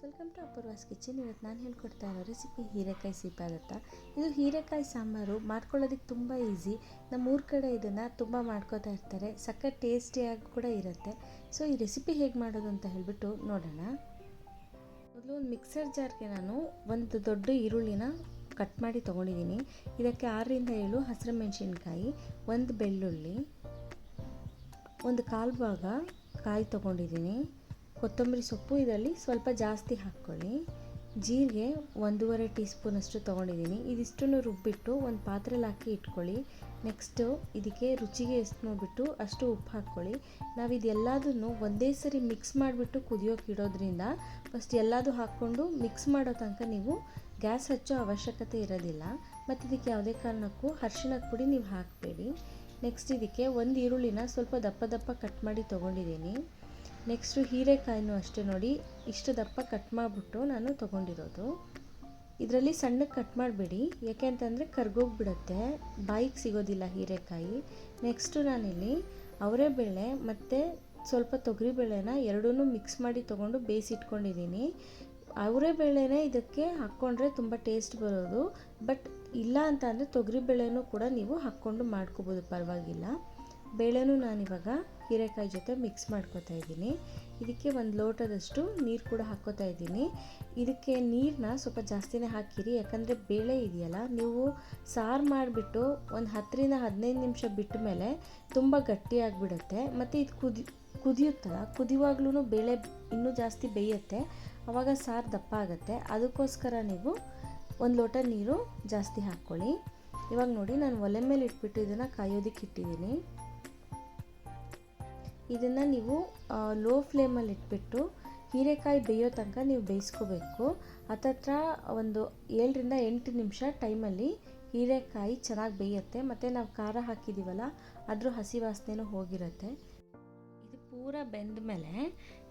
Welcome to Apoorva's kitchen. ಇವತ್ತು ನಾನು ಹೇಳ್ಕೊಡ್ತಾ ಇರೋ ರೆಸಿಪಿ ಹೀರೆಕಾಯಿ ಸೀಪಾದತ್ತ. ಇದು ಹೀರೆಕಾಯಿ ಸಾಂಬಾರು ಮಾಡ್ಕೊಳ್ಳೋದಕ್ಕೆ ತುಂಬ ಈಸಿ. ನಮ್ಮ ಊರ ಕಡೆ ಇದನ್ನು ತುಂಬ ಮಾಡ್ಕೋತಾ ಇರ್ತಾರೆ. ಸಖತ್ ಟೇಸ್ಟಿಯಾಗಿ ಕೂಡ ಇರುತ್ತೆ. ಸೊ ಈ ರೆಸಿಪಿ ಹೇಗೆ ಮಾಡೋದು ಅಂತ ಹೇಳಿಬಿಟ್ಟು ನೋಡೋಣ. ಮೊದಲು ಒಂದು ಮಿಕ್ಸರ್ ಜಾರ್ಗೆ ನಾನು ಒಂದು ದೊಡ್ಡ ಈರುಳ್ಳಿನ ಕಟ್ ಮಾಡಿ ತೊಗೊಂಡಿದ್ದೀನಿ. ಇದಕ್ಕೆ 6ರಿಂದ 7 ಹಸಿರು ಮೆಣಸಿನ್ಕಾಯಿ, ಒಂದು ಬೆಳ್ಳುಳ್ಳಿ, ಒಂದು ಕಾಲು ಭಾಗ ಕಾಯಿ ತೊಗೊಂಡಿದ್ದೀನಿ, ಕೊತ್ತಂಬರಿ ಸೊಪ್ಪು ಇದರಲ್ಲಿ ಸ್ವಲ್ಪ ಜಾಸ್ತಿ ಹಾಕ್ಕೊಳ್ಳಿ, ಜೀರಿಗೆ 1.5 ಟೀ ಸ್ಪೂನಷ್ಟು ತೊಗೊಂಡಿದ್ದೀನಿ. ಇದಿಷ್ಟನ್ನು ರುಬ್ಬಿಟ್ಟು ಒಂದು ಪಾತ್ರೆಯಲ್ಲಿ ಹಾಕಿ ಇಟ್ಕೊಳ್ಳಿ. ನೆಕ್ಸ್ಟು ಇದಕ್ಕೆ ರುಚಿಗೆ ಎಷ್ಟು ನೋಡಿಬಿಟ್ಟು ಅಷ್ಟು ಉಪ್ಪು ಹಾಕ್ಕೊಳ್ಳಿ. ನಾವು ಇದೆಲ್ಲದನ್ನು ಒಂದೇ ಸರಿ ಮಿಕ್ಸ್ ಮಾಡಿಬಿಟ್ಟು ಕುದಿಯೋಕೆ ಇಡೋದ್ರಿಂದ ಫಸ್ಟ್ ಎಲ್ಲದೂ ಹಾಕ್ಕೊಂಡು ಮಿಕ್ಸ್ ಮಾಡೋ ತನಕ ನೀವು ಗ್ಯಾಸ್ ಹಚ್ಚೋ ಅವಶ್ಯಕತೆ ಇರೋದಿಲ್ಲ. ಮತ್ತು ಇದಕ್ಕೆ ಯಾವುದೇ ಕಾರಣಕ್ಕೂ ಅರಿಶಿಣದ ಪುಡಿ ನೀವು ಹಾಕಬೇಡಿ. ನೆಕ್ಸ್ಟ್ ಇದಕ್ಕೆ ಒಂದು ಈರುಳ್ಳಿನ ಸ್ವಲ್ಪ ದಪ್ಪ ದಪ್ಪ ಕಟ್ ಮಾಡಿ ತೊಗೊಂಡಿದ್ದೀನಿ. ನೆಕ್ಸ್ಟು ಹೀರೆಕಾಯಿನೂ ಅಷ್ಟೇ ನೋಡಿ, ಇಷ್ಟು ದಪ್ಪ ಕಟ್ ಮಾಡಿಬಿಟ್ಟು ನಾನು ತೊಗೊಂಡಿರೋದು. ಇದರಲ್ಲಿ ಸಣ್ಣಕ್ಕೆ ಕಟ್ ಮಾಡಬೇಡಿ, ಯಾಕೆ ಅಂತಂದರೆ ಕರ್ಗೋಗ್ಬಿಡುತ್ತೆ, ಬಾಯಿಗೆ ಸಿಗೋದಿಲ್ಲ ಹೀರೆಕಾಯಿ. ನೆಕ್ಸ್ಟು ನಾನಿಲ್ಲಿ ಅವರೆಬೇಳೆ ಮತ್ತು ಸ್ವಲ್ಪ ತೊಗರಿಬೇಳೆನ ಎರಡೂ ಮಿಕ್ಸ್ ಮಾಡಿ ತೊಗೊಂಡು ಬೇಯಿಸಿಟ್ಕೊಂಡಿದ್ದೀನಿ. ಅವರೆಬೇಳೆನೇ ಇದಕ್ಕೆ ಹಾಕ್ಕೊಂಡ್ರೆ ತುಂಬ ಟೇಸ್ಟ್ ಬರೋದು. ಬಟ್ ಇಲ್ಲ ಅಂತ ಅಂದರೆ ತೊಗರಿಬೇಳೆನೂ ಕೂಡ ನೀವು ಹಾಕ್ಕೊಂಡು ಮಾಡ್ಕೋಬೋದು, ಪರವಾಗಿಲ್ಲ. ಬೇಳೆನೂ ನಾನಿವಾಗ ಹೀರೆಕಾಯಿ ಜೊತೆ ಮಿಕ್ಸ್ ಮಾಡ್ಕೋತಾ ಇದ್ದೀನಿ. ಇದಕ್ಕೆ ಒಂದು ಲೋಟದಷ್ಟು ನೀರು ಕೂಡ ಹಾಕ್ಕೋತಾ ಇದ್ದೀನಿ. ಇದಕ್ಕೆ ನೀರನ್ನ ಸ್ವಲ್ಪ ಜಾಸ್ತಿನೇ ಹಾಕಿರಿ, ಯಾಕಂದರೆ ಬೇಳೆ ಇದೆಯಲ್ಲ, ನೀವು ಸಾರು ಮಾಡಿಬಿಟ್ಟು ಒಂದು 10ರಿಂದ 15 ನಿಮಿಷ ಬಿಟ್ಟ ಮೇಲೆ ತುಂಬ ಗಟ್ಟಿಯಾಗಿಬಿಡುತ್ತೆ. ಮತ್ತು ಇದು ಕುದಿಯುತ್ತಲ್ಲ, ಕುದಿಯುವಾಗ್ಲೂ ಬೇಳೆ ಇನ್ನೂ ಜಾಸ್ತಿ ಬೇಯುತ್ತೆ, ಆವಾಗ ಸಾರು ದಪ್ಪ ಆಗುತ್ತೆ. ಅದಕ್ಕೋಸ್ಕರ ನೀವು ಒಂದು ಲೋಟ ನೀರು ಜಾಸ್ತಿ ಹಾಕ್ಕೊಳ್ಳಿ. ಇವಾಗ ನೋಡಿ, ನಾನು ಒಲೆ ಮೇಲೆ ಇಟ್ಬಿಟ್ಟು ಇದನ್ನು ಕಾಯೋದಕ್ಕೆ ಇಟ್ಟಿದ್ದೀನಿ. ಇದನ್ನು ನೀವು ಲೋ ಫ್ಲೇಮಲ್ಲಿ ಇಟ್ಬಿಟ್ಟು ಹೀರೆಕಾಯಿ ಬೇಯೋ ತನಕ ನೀವು ಬೇಯಿಸ್ಕೋಬೇಕು. ಹತ್ತತ್ರ ಒಂದು 7ರಿಂದ 8 ನಿಮಿಷ ಟೈಮಲ್ಲಿ ಹೀರೆಕಾಯಿ ಚೆನ್ನಾಗಿ ಬೇಯುತ್ತೆ. ಮತ್ತು ನಾವು ಖಾರ ಹಾಕಿದ್ದೀವಲ್ಲ, ಅದ್ರ ಹಸಿ ವಾಸನೆನೂ ಹೋಗಿರುತ್ತೆ. ಇದು ಪೂರ ಬೆಂದ ಮೇಲೆ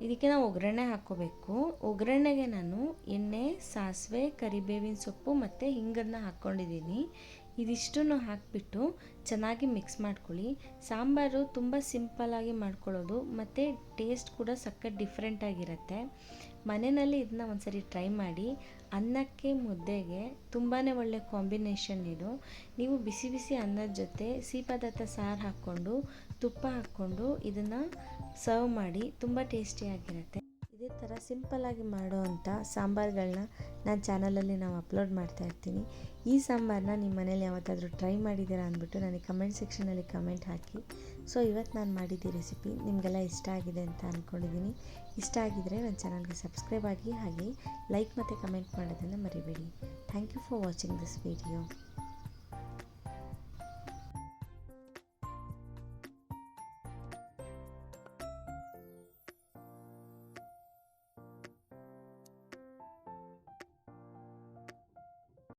ಇದಕ್ಕೆ ನಾವು ಒಗ್ಗರಣೆ ಹಾಕ್ಕೋಬೇಕು. ಒಗ್ಗರಣೆಗೆ ನಾನು ಎಣ್ಣೆ, ಸಾಸಿವೆ, ಕರಿಬೇವಿನ ಸೊಪ್ಪು ಮತ್ತು ಹಿಂಗನ್ನು ಹಾಕ್ಕೊಂಡಿದ್ದೀನಿ. ಇದಿಷ್ಟನ್ನು ಹಾಕಿಬಿಟ್ಟು ಚೆನ್ನಾಗಿ ಮಿಕ್ಸ್ ಮಾಡ್ಕೊಳ್ಳಿ. ಸಾಂಬಾರು ತುಂಬ ಸಿಂಪಲ್ಲಾಗಿ ಮಾಡ್ಕೊಳ್ಳೋದು, ಮತ್ತು ಟೇಸ್ಟ್ ಕೂಡ ಸಖತ್ ಡಿಫ್ರೆಂಟಾಗಿರುತ್ತೆ. ಮನೆಯಲ್ಲಿ ಇದನ್ನ ಒಂದ್ಸರಿ ಟ್ರೈ ಮಾಡಿ. ಅನ್ನಕ್ಕೆ, ಮುದ್ದೆಗೆ ತುಂಬಾ ಒಳ್ಳೆ ಕಾಂಬಿನೇಷನ್ ಇದು. ನೀವು ಬಿಸಿ ಬಿಸಿ ಅನ್ನದ ಜೊತೆ ಸೀಪಾದತ್ತ ಸಾರು ಹಾಕ್ಕೊಂಡು ತುಪ್ಪ ಹಾಕ್ಕೊಂಡು ಇದನ್ನು ಸರ್ವ್ ಮಾಡಿ, ತುಂಬ ಟೇಸ್ಟಿಯಾಗಿರುತ್ತೆ. ಇದೇ ಥರ ಸಿಂಪಲ್ಲಾಗಿ ಮಾಡೋ ಅಂಥ ಸಾಂಬಾರುಗಳನ್ನ ನನ್ನ ಚಾನಲಲ್ಲಿ ನಾವು ಅಪ್ಲೋಡ್ ಮಾಡ್ತಾ ಇರ್ತೀನಿ. ಈ ಸಾಂಬಾರನ್ನ ನಿಮ್ಮ ಮನೇಲಿ ಯಾವತ್ತಾದರೂ ಟ್ರೈ ಮಾಡಿದ್ದೀರಾ ಅಂದ್ಬಿಟ್ಟು ನನಗೆ ಕಮೆಂಟ್ ಸೆಕ್ಷನಲ್ಲಿ ಕಮೆಂಟ್ ಹಾಕಿ. ಸೊ ಇವತ್ತು ನಾನು ಮಾಡಿದ್ದ ರೆಸಿಪಿ ನಿಮಗೆಲ್ಲ ಇಷ್ಟ ಆಗಿದೆ ಅಂತ ಅಂದ್ಕೊಂಡಿದ್ದೀನಿ. ಇಷ್ಟ ಆಗಿದರೆ ನನ್ನ ಚಾನಲ್ಗೆ ಸಬ್ಸ್ಕ್ರೈಬ್ ಆಗಿ, ಹಾಗೆ ಲೈಕ್ ಮತ್ತು ಕಮೆಂಟ್ ಮಾಡೋದನ್ನು ಮರಿಬೇಡಿ. Thank you for watching this video.